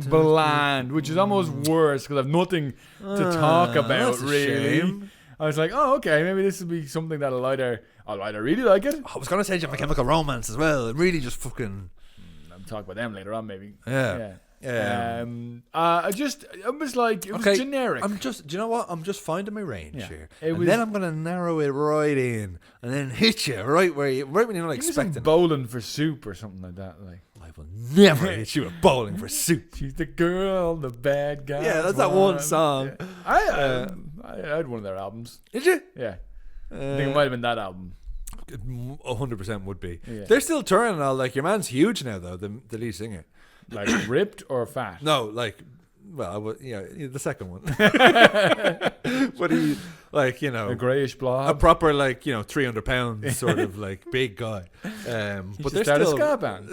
bland, which is almost worse because I've nothing to talk about, that's a really. shame. I was like, oh, okay, maybe this will be something that'll I'll either really like it. I was going to say My Chemical Romance as well. It really just fucking... I'll talk about them later on, maybe. Yeah. It was like, it was Okay, generic. do you know what? I'm just finding my range Yeah. here. It And was- then I'm going to narrow it right in and then hit you right when you're not Give me some expecting it. bowling for soup or something like that. Like, I will never hit you with bowling for soup. she's the girl, the bad guy. Yeah, that's that one song. Yeah. I had one of their albums. Did you? Yeah, I think it might have been that album. 100% would be. Yeah. They're still touring and all. Like, your man's huge now, though, the lead singer. Like ripped or fat? No, like, well, I would, the second one. But he, like, A greyish a blob. proper, like, 300 pounds sort of, like, big guy. But they're start still... a ska band.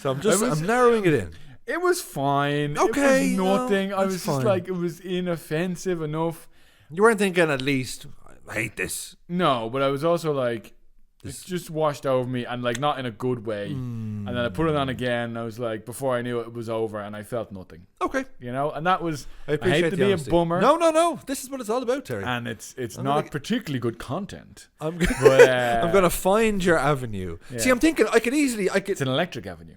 So I'm narrowing it in. It was fine. Okay, it was nothing. no, I that's was just fine. like, it was inoffensive enough. You weren't thinking at least, I hate this. No, but I was also like, it just washed over me, and like not in a good way. And then I put it on again. And I was like, before I knew it was over, and I felt nothing. Okay. And that was. I appreciate hate to the be honesty. a bummer. No. This is what it's all about, Terry. And it's I'm not gonna- particularly good content. I'm But, going to find your avenue. Yeah. See, I'm thinking It's an electric avenue.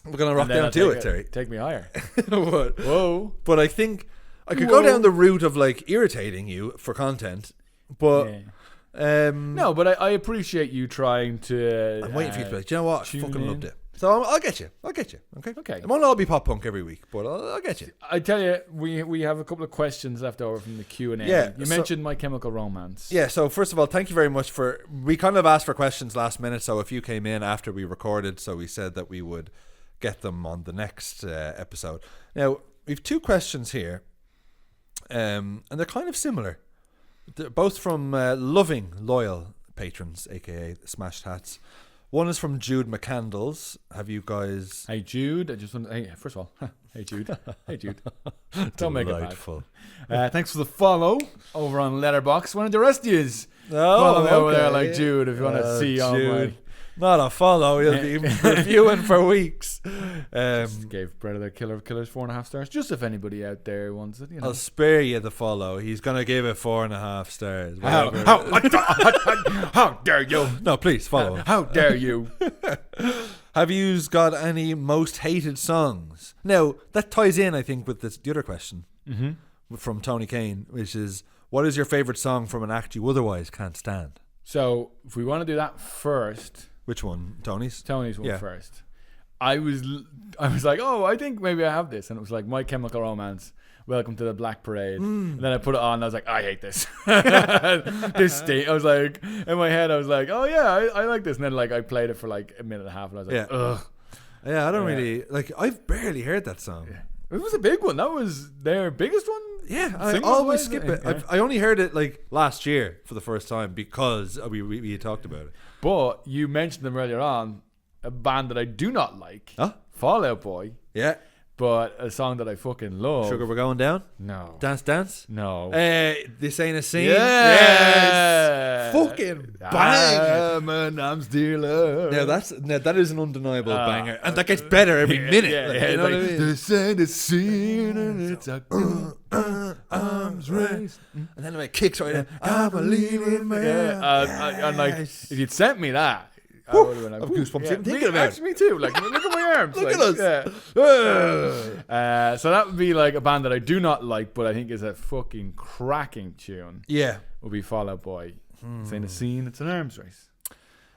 We're going to rock And then down I'll to take it, Terry. Take me higher. What? Whoa. But I think I could go down the route of like irritating you for content, but Yeah. No, but I appreciate you trying to. I'm waiting for you to be like, do you know what? I tune fucking in. loved it. So I'll get you. Okay. Okay. It won't all be pop punk every week, but I'll get you. I tell you, we have a couple of questions left over from the Q&A. Yeah, You so- mentioned My Chemical Romance. Yeah. So first of all, thank you very much we kind of asked for questions last minute. So if you came in after we recorded, so we said that we would get them on the next episode. Now we've two questions here, and they're kind of similar. They're both from loving, loyal patrons, aka Smashed Hats. One is from Jude McCandles. Have you guys? Hey Jude, I just want. Hey, first of all, hey Jude, hey Jude. Don't make it bad. Delightful. Thanks for the follow over on Letterboxd. One of the rest of yous Oh, follow me over there okay. like Jude if you want to see all my. Jude. Not a follow. You'll be reviewing for weeks. Gave Predator Killer Killers 4.5 stars. Just if anybody out there wants it, I'll spare you the follow. He's gonna give it 4.5 stars. How dare you? No, please follow him. How dare you? Have you got any most hated songs? Now that ties in, I think, with the other question from Tony Kane, which is, what is your favorite song from an act you otherwise can't stand? So if we want to do that first. Which one, Tony's? Tony's one Yeah. first. I was like, oh, I think maybe I have this, and it was like My Chemical Romance, Welcome to the Black Parade. And then I put it on, and I was like, I hate this. This state. I was like, in my head, I was like, oh yeah, I like this, and then like I played it for like a minute and a half, and I was like, Yeah. ugh. Yeah, I don't really like. I've barely heard that song. It was a big one. That was their biggest one. Yeah, I Single always boys? skip it. Yeah. I only heard it like last year for the first time because we had talked about it. But you mentioned them earlier on. A band that I do not like, Huh? Fall Out Boy, Yeah. but a song that I fucking love. Sugar, we're going down. No. Dance, dance. No. This ain't a scene. Yes. Fucking bang. I'm still up. Now that is an undeniable banger, and that gets better every minute. Yeah, like, yeah, you know like, what I mean? this ain't a scene and it's a arms race. And then it kicks right in. I believe in man. Yeah, and like, Yes. if you'd sent me that, I would have been like, I've goosebumps even me, thinking about it. actually, me too. Like, look at my arms. Look like, at us. Yeah. So that would be like a band that I do not like, but I think is a fucking cracking tune. Yeah. Would be Fall Out Boy. It's in a scene. It's an arms race.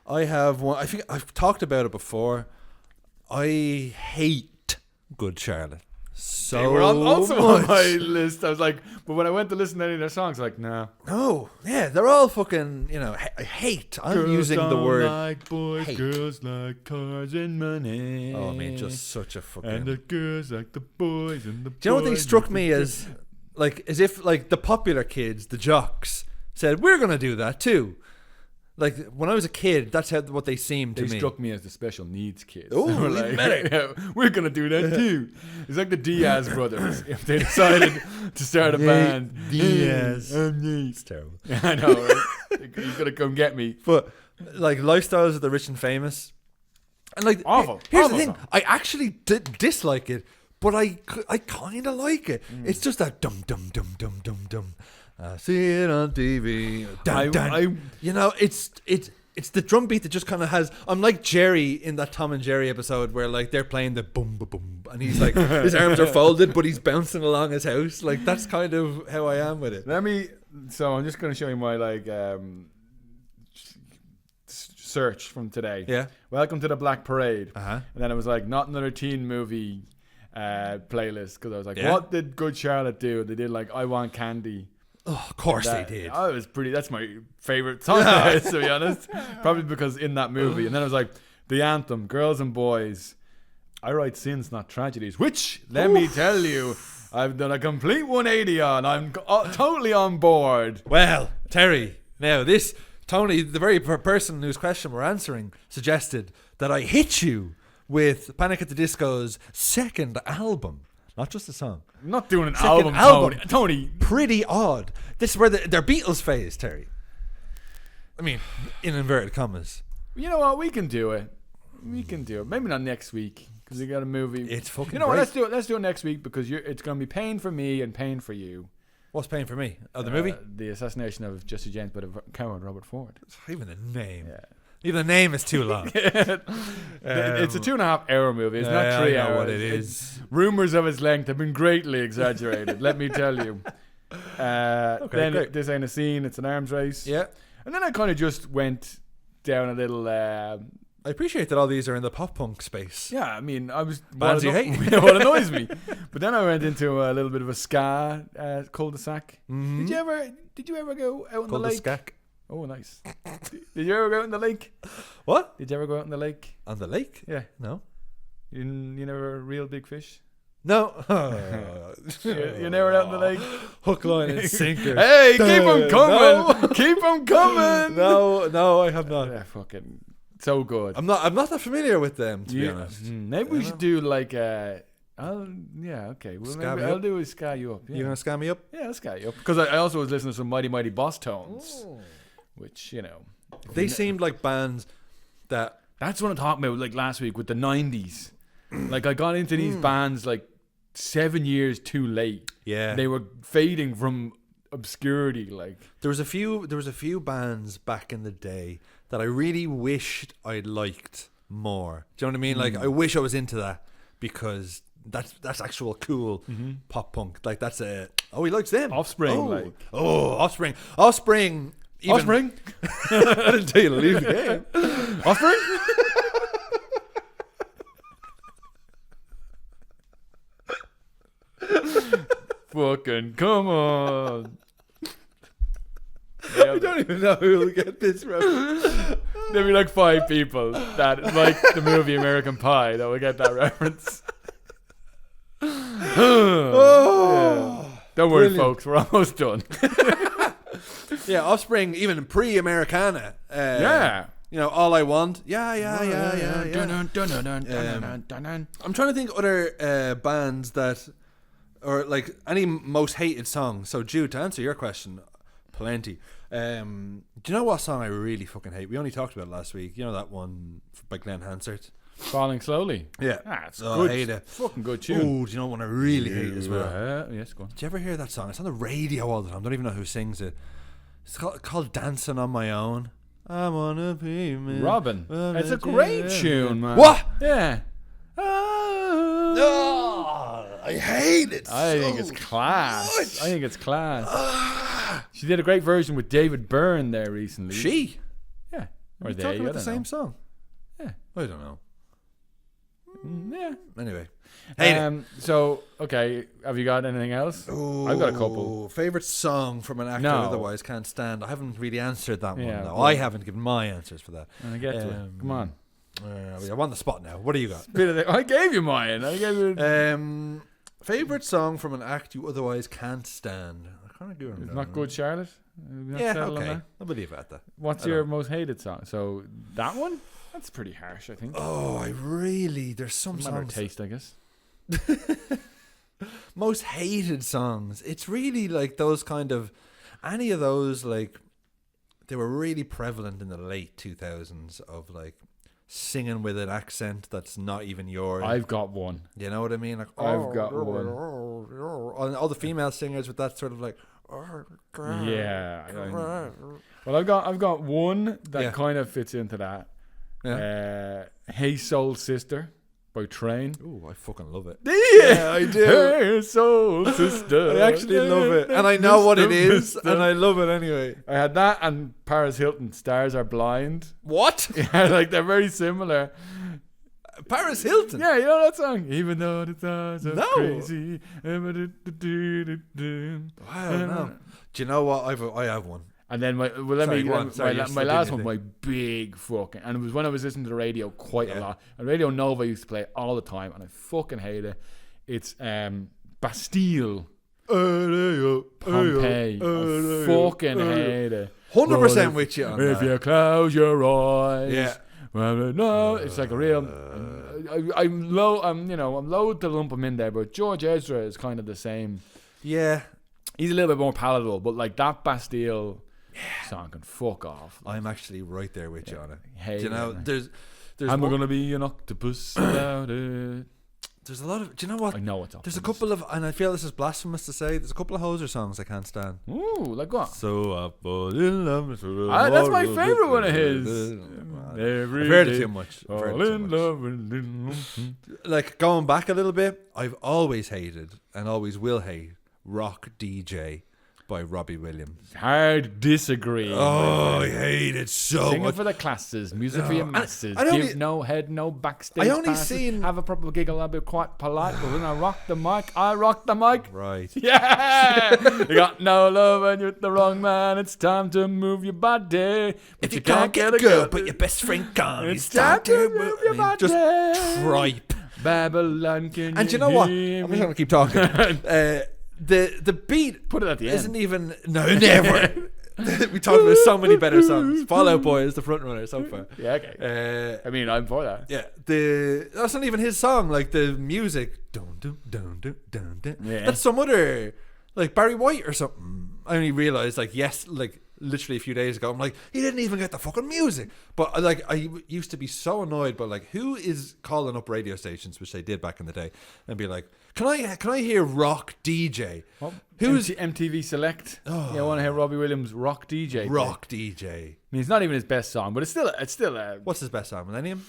I have one. I think I've talked about it before. I hate Good Charlotte. So They were also on much. my list. I was like, but when I went to listen to any of their songs, like, nah. No, yeah, they're all fucking. I hate. I'm using the word. Like boys, hate. girls like cars and money. Oh man, just such a fucking. and the girls like the boys and the. Do you know what they boys struck like me the as? Like, as if like the popular kids, the jocks, said we're gonna do that too. Like when I was a kid, that's what they seemed to They me. struck me as the special needs kids. Oh, They were even like, better. yeah, we're gonna do that too. It's like the Diaz brothers. If they decided to start a band, Diaz. I'm Nate. It's terrible. I know, right? You're gonna come get me. But like lifestyles of the rich and famous, and like Awful. Here's Awful the thing: song. I actually dislike it, but I kind of like it. It's just that dum dum dum dum dum dum. I see it on TV. Dun, dun. It's the drum beat that just kind of has. I'm like Jerry in that Tom and Jerry episode where like they're playing the boom boom boom, and he's like his arms are folded, but he's bouncing along his house. Like that's kind of how I am with it. So I'm just gonna show you my like search from today. Yeah. Welcome to the Black Parade. Uh-huh. And then it was like not another teen movie playlist because I was like, Yeah. what did Good Charlotte do? They did like I Want Candy. Oh, of course That- they did. Oh, it was pretty. That's my favorite song, to be honest. Probably because in that movie. And then I was like, the anthem, Girls and Boys. I write sins, not tragedies. Which, let me tell you, I've done a complete 180 on. I'm totally on board. Well, Terry, now this Tony, the very person whose question we're answering, suggested that I hit you with Panic at the Disco's second album, not just a song. I'm not doing an Second album, album. Tony. Pretty odd. This is where their Beatles phase, Terry. I mean, in inverted commas. You know what? We can do it. We can do it. Maybe not next week because we got a movie. It's fucking You know what? great. Let's do it. Let's do it next week because it's going to be pain for me and pain for you. What's paying for me? Oh, the movie? The assassination of Jesse James by the coward Robert Ford. Even the name. Yeah. Even the name is too long. It's a 2.5 hour movie. It's not 3 I know hours. what it is. Rumors of its length have been greatly exaggerated. Let me tell you. Then great. this ain't a scene. It's an arms race. Yeah. And then I kind of just went down a little. I appreciate that all these are in the pop punk space. Yeah, I mean, I was Bands you hate. what annoys me. But then I went into a little bit of a ska cul-de-sac. Mm-hmm. Did you ever go out in the lake? Cul-de-sac. Oh, nice. Did you ever go out in the lake? What? Did you ever go out in the lake? On the lake? Yeah. No. You never reel big fish? No. You never out in the lake? Hook, line, and sinker. Hey, keep them coming! No. Keep them coming! No, I have not. They're fucking so good. I'm not that familiar with them, to be Yeah. honest. Maybe we should do like okay. Well, Ska maybe me I'll up? do a ska you up. Yeah, You gonna scam me up? yeah, I'll ska you up because I also was listening to some Mighty Mighty Boss Tones, which They seemed like bands that. that's what I'm talking about. Like last week with the '90s, like I got into these bands like 7 years too late. Yeah. They were fading from obscurity. Like There was a few bands back in the day that I really wished I'd liked more. Do you know what I mean? Like I wish I was into that because that's actual cool pop punk. Like that's he likes them. Offspring, Oh, like. Offspring. Even, Offspring, I didn't tell you to leave the game. Offspring. Fucking come on. I don't even know who will get this reference. There'll be like 5 people that like the movie American Pie that will get that reference. Oh. Don't worry, Brilliant. folks. We're almost done. Yeah, Offspring, even pre-Americana. Yeah. You know, All I Want. Yeah. I'm trying to think other bands that, or like any most hated song. So, Jude, to answer your question, plenty. Do you know what song I really fucking hate? We only talked about it last week. You know that one by Glenn Hansard? Falling Slowly. Yeah. It's I good. hate it. Fucking good tune. Oh, do you know what one I really hate as well? Yes, go on. Did you ever hear that song? It's on the radio all the time. I don't even know who sings it. It's called Dancing on My Own. I wanna be me. Robin. It's a great tune, man. What? Yeah. Oh, I hate it. I think it's class. I think it's class. She did a great version with David Byrne there recently. She? Yeah. Are Or we they. talking I about the don't same know. song? Yeah. I don't know. Yeah. Anyway. Hate it. So, okay. Have you got anything else? I've got a couple. Favorite song from an actor No. otherwise can't stand. I haven't really answered that one. Yeah, Though. well- I haven't given my answers for that. And I get to it. Come on. I'm on the spot now. What do you got? I gave you mine. I gave you. Favorite song from an act you otherwise can't stand. I kind of do It's not good, Charlotte. Yeah, okay. I'll believe at that. What's I your don't- most hated song? So that one? That's pretty harsh, I think. Oh, there's some Matter of songs. taste, I guess. Most hated songs. It's really like those kind of, any of those, like, they were really prevalent in the late 2000s of like singing with an accent that's not even yours. I've got one. You know what I mean? Like, I've got one. And all the female singers with that sort of like, Yeah. Well, I've got one that Yeah. kind of fits into that. Yeah. Hey Soul Sister by Train. Ooh, I fucking love it. Yeah, I do. Hey Soul Sister. I actually love it, and I know what it is, Mister. and I love it anyway. I had that and Paris Hilton, Stars Are Blind. What? Yeah, like they're very similar. Paris Hilton? Yeah, you know that song? Even though the stars are No. crazy. Wow, no. Do you know what? I have one. And then my last one, my big fucking, and it was when I was listening to the radio quite a lot. And Radio Nova used to play it all the time, and I fucking hate it. It's Bastille, Pompeii. I fucking hate it. 100% with you on If that. you close your eyes, Yeah. well, no, it's like a real. I'm loath to lump him in there, but George Ezra is kind of the same. Yeah. He's a little bit more palatable, but like that Bastille song can fuck off. I'm actually right there with you on it. Hey, Do you know, man. there's I'm one- gonna be an octopus about it. there's a lot of, do you know what? I know what's up. There's a couple of, and I feel this is blasphemous to say, there's a couple of Hoser songs I can't stand. Ooh, like what? So I fall in love. That's my favorite one of his. I've Every heard it day, too much. I've heard fall it too in much. love with Like going back a little bit, I've always hated and always will hate Rock DJ by Robbie Williams. Hard disagree. Oh, I hate it so Singing much. for the classes, music for your masses. I only- Give no head, no backstage I only passes. seen- Have a proper giggle, I'll be quite polite. But when I rock the mic, I rock the mic. Right. Yeah! You got no love and you're the wrong man. It's time to move your body. But If you can't get a girl, but your best friend can't. It's time to move your body. Just tripe. Babylon, can And you know what? hear I'm me? just going to keep talking. The beat Put it at the end. isn't even... No, never. We talked about so many better songs. Fall Out Boy is the front runner so far. Yeah, okay. Uh, I mean, I'm for that. Yeah, that's not even his song. Like the music, dun, dun, dun, dun, dun, dun. Yeah. That's some other, like Barry White or something. I only realized, like, literally a few days ago, I'm like, he didn't even get the fucking music. But like, I used to be so annoyed by like, who is calling up radio stations, which they did back in the day, and be like, can I hear Rock DJ? Well, Who's MTV Select? Oh. Yeah, I want to hear Robbie Williams Rock DJ. Rock DJ? I mean, it's not even his best song, but it's still What's his best song? Millennium?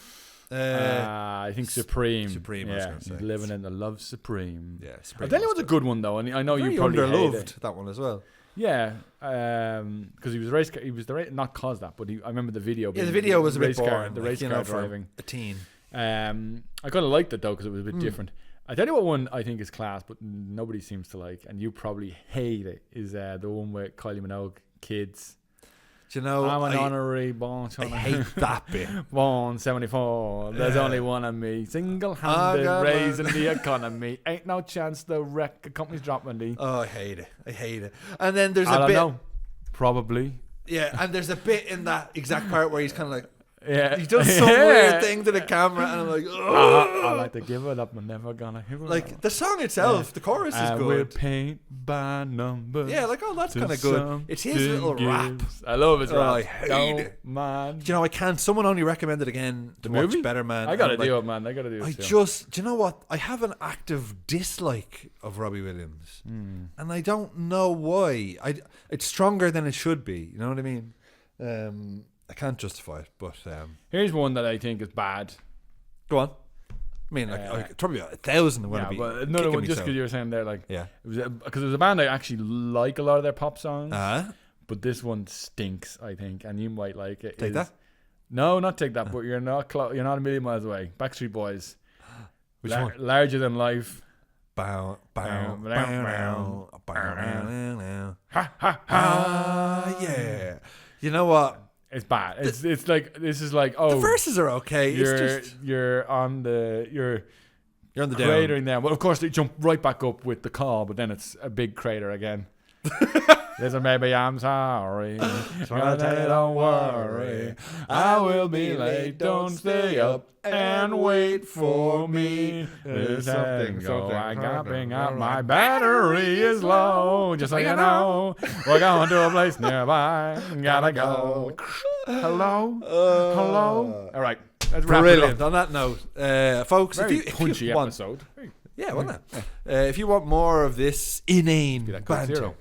I think Supreme. Supreme, I was Yeah, gonna say. he's living in the love supreme. Yeah, I'll Supreme tell you was what's a good one though, and I know very you probably hate underloved, it. that one as well. Yeah, because he was a race. He was the race, not cause that, but I remember the video. Yeah, being the video was a bit race car, boring. the like, race you car know, for driving. a teen. I kind of liked it though because it was a bit different. I tell you what one I think is class, but nobody seems to like, and you probably hate it. Is the one with Kylie Minogue, Kids. Do you know? I'm an honorary born. I hate that bit. Born 74. There's only one of me. Single-handed raising the economy. Ain't no chance the wreck. The company's dropping me. Oh, I hate it. And then there's I a don't bit. know. Probably. Yeah, and there's a bit in that exact part where he's kind of like, Yeah. he does some weird thing to the camera, and I'm like, I like to give it up. I'm never gonna give it like up. the song itself, the chorus is We'll good. paint by numbers. Yeah, like that's kind of good. It's his little rap. I love his rap. I hate Don't it. mind. Do you know, I can't. Someone only recommended again to watch movie? Better Man. I gotta and do I'm it, man. I gotta do it. I too. just, do you know what? I have an active dislike of Robbie Williams, and I don't know why. It's stronger than it should be. You know what I mean? I can't justify it, but Here's one that I think is bad. go on. I mean, like probably 1,000 would Yeah, be. but another one, me just so. because you were saying there, like, Yeah. because it was a band I actually like a lot of their pop songs, Uh-huh. but this one stinks, I think, and you might like it. Take is- That? No, not Take That, but you're not you're not a million miles away. Backstreet Boys. Which one? Larger Than Life. Bow, bow, Bow, bow, bow, bow. Ha ha ha. Yeah. You know what? It's bad. It's like, this is like, The oh, verses are okay. It's you're just you're on the you're on the down. cratering down. Well, of course they jump right back up with the call, but then it's a big crater again. Listen, baby, I'm sorry. Gonna tell you, don't worry. I will be late. Don't stay up and wait for me. There's something I got bring out. My battery is low. Just so you know, we're going to a place nearby. Gotta go. Hello, hello. All right, let's wrap it Brilliant. up. On that note, folks, Very if punchy you want, episode. yeah, wasn't it? If you want more of this inane that Coke banter, Zero.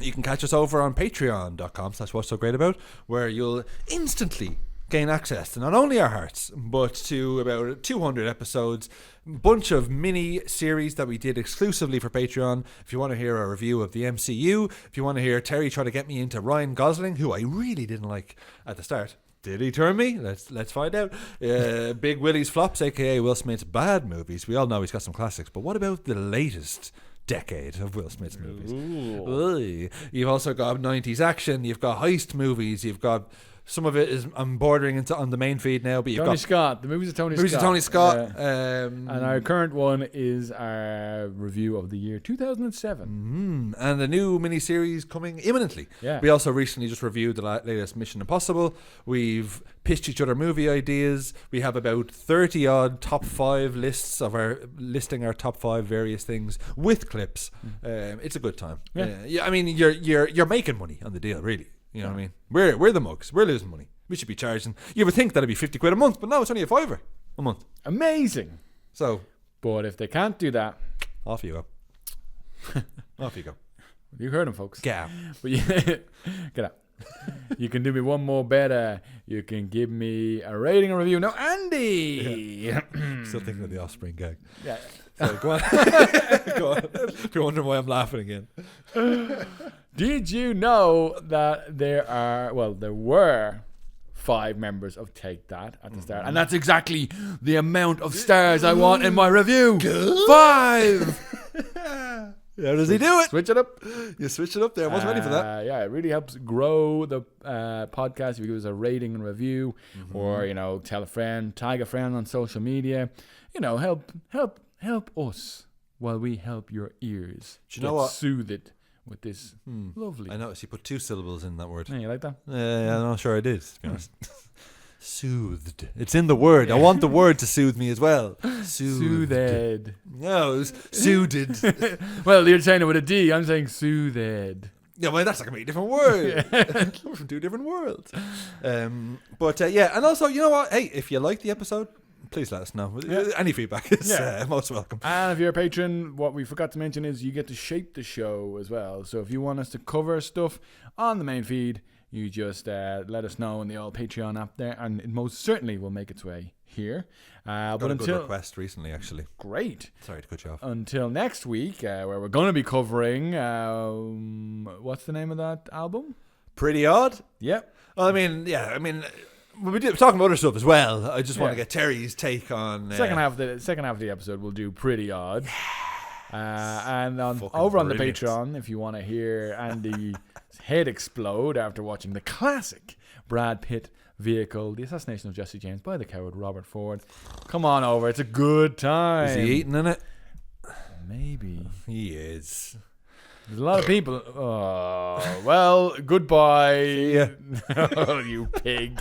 you can catch us over on patreon.com/what's so great about, where you'll instantly gain access to not only our hearts, but to about 200 episodes, bunch of mini series that we did exclusively for Patreon. If you want to hear a review of the MCU, if you want to hear Terry try to get me into Ryan Gosling, who I really didn't like at the start. Did he turn me? Let's find out. Big Willie's flops, aka Will Smith's bad movies. We all know he's got some classics, but what about the latest decade of Will Smith's movies? Ooh. You've also got 90s action. You've got heist movies. You've got some of it is I'm bordering into on the main feed now, but you've Tony got Scott. The movies of Tony movies Scott. of Tony Scott. Yeah. And our current one is our review of the year 2007. And a new miniseries coming imminently. Yeah. We also recently just reviewed the latest Mission Impossible. We've pitched each other movie ideas. We have about 30 odd top 5 lists of listing our top 5 various things with clips. It's a good time. Yeah. I mean, you're making money on the deal, really. You know what I mean? We're the mugs. We're losing money. We should be charging. You would think that'd be 50 quid a month, but no, it's only a $5 a month. Amazing. So But if they can't do that, off you go. Off you go. you heard them, folks. Get out. But get out. You can do me one more better. You can give me a rating and review. No, Andy. Still thinking of the Offspring gag. Yeah. So go on. Go on. If you're wondering why I'm laughing again. Did you know that there were 5 members of Take That at the start? And that's exactly the amount of stars I want in my review. 5! How does he do it? Switch it up. You switch it up there. I wasn't ready for that. Yeah, it really helps grow the podcast if you give us a rating and review, or tell a friend, tag a friend on social media. Help us while we help your ears. Do you know what? Soothed with this lovely. I noticed you put 2 syllables in that word. Yeah, you like that? I'm not sure I did, to be honest. Soothed. It's in the word. I want the word to soothe me as well. Soothed. No, it was soothed. Well, you're saying it with a D. I'm saying soothed. Yeah, well, that's like a completely different word. We're from 2 different worlds. Yeah, and also, you know what? Hey, if you like the episode, please let us know. Any feedback is most welcome. And if you're a patron, what we forgot to mention is you get to shape the show as well. So if you want us to cover stuff on the main feed, you just let us know in the old Patreon app there, and it most certainly will make its way here. Got but a good until request recently, actually. great. Sorry to cut you off. Until next week, where we're going to be covering what's the name of that album? Pretty odd. Yep. Well, I mean, we're talking about other stuff as well. I just want to Yeah. get Terry's take on Second half of the episode, we'll do Pretty Odd. And Fucking over on the brilliant. Patreon, if you want to hear Andy his head explode after watching the classic Brad Pitt vehicle, The Assassination of Jesse James by the coward Robert Ford. Come on over. It's a good time. Is he eating in it? Maybe. He is. There's a lot of people. Oh, well, goodbye. See ya. Oh, you pig.